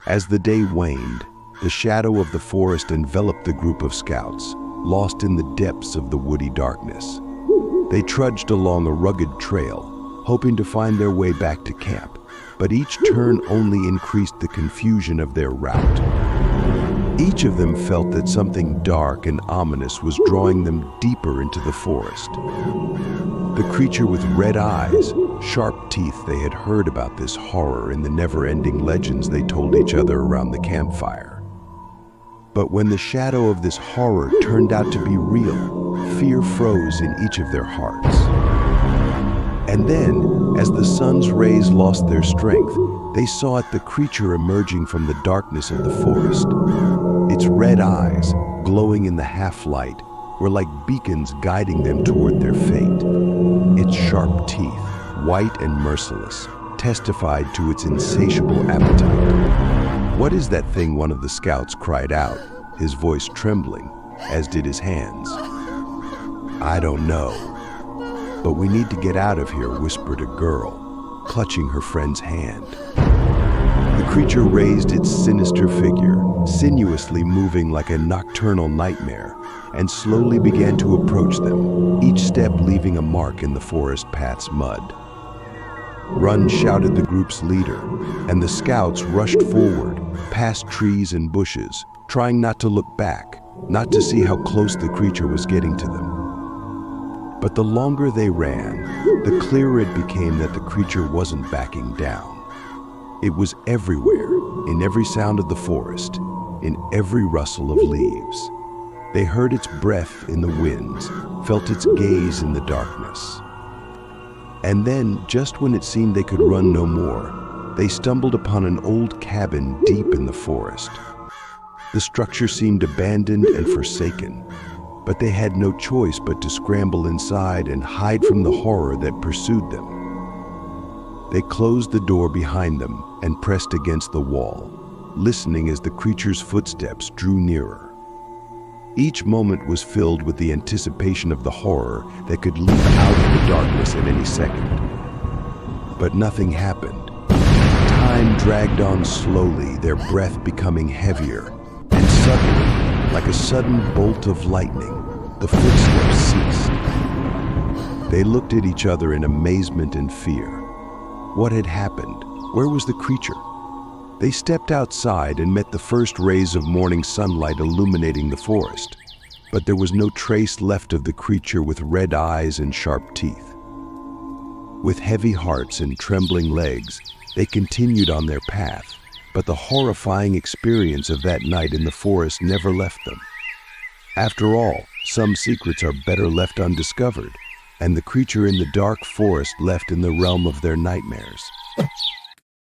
As the day waned, the shadow of the forest enveloped the group of scouts, lost in the depths of the woody darkness. They trudged along a rugged trail, hoping to find their way back to camp, but each turn only increased the confusion of their route. Each of them felt that something dark and ominous was drawing them deeper into the forest. The creature with red eyes, sharp teeth, they had heard about this horror in the never-ending legends they told each other around the campfire. But when the shadow of this horror turned out to be real, fear froze in each of their hearts. And then, as the sun's rays lost their strength, they saw it, the creature emerging from the darkness of the forest. Its red eyes, glowing in the half-light, were like beacons guiding them toward their fate. Its sharp teeth, white and merciless, testified to its insatiable appetite. "What is that thing?" one of the scouts cried out, his voice trembling, as did his hands. "I don't know, but we need to get out of here," whispered a girl, clutching her friend's hand. The creature raised its sinister figure, sinuously moving like a nocturnal nightmare, and slowly began to approach them, each step leaving a mark in the forest path's mud. "Run!" shouted the group's leader, and the scouts rushed forward, past trees and bushes, trying not to look back, not to see how close the creature was getting to them. But the longer they ran, the clearer it became that the creature wasn't backing down. It was everywhere, in every sound of the forest, in every rustle of leaves. They heard its breath in the winds, felt its gaze in the darkness. And then, just when it seemed they could run no more, they stumbled upon an old cabin deep in the forest. The structure seemed abandoned and forsaken, but they had no choice but to scramble inside and hide from the horror that pursued them. They closed the door behind them and pressed against the wall, listening as the creature's footsteps drew nearer. Each moment was filled with the anticipation of the horror that could leap out of the darkness at any second. But nothing happened. Time dragged on slowly, their breath becoming heavier, and suddenly, like a sudden bolt of lightning, the footsteps ceased. They looked at each other in amazement and fear. What had happened? Where was the creature? They stepped outside and met the first rays of morning sunlight illuminating the forest, but there was no trace left of the creature with red eyes and sharp teeth. With heavy hearts and trembling legs, they continued on their path, but the horrifying experience of that night in the forest never left them. After all, some secrets are better left undiscovered, and the creature in the dark forest left in the realm of their nightmares.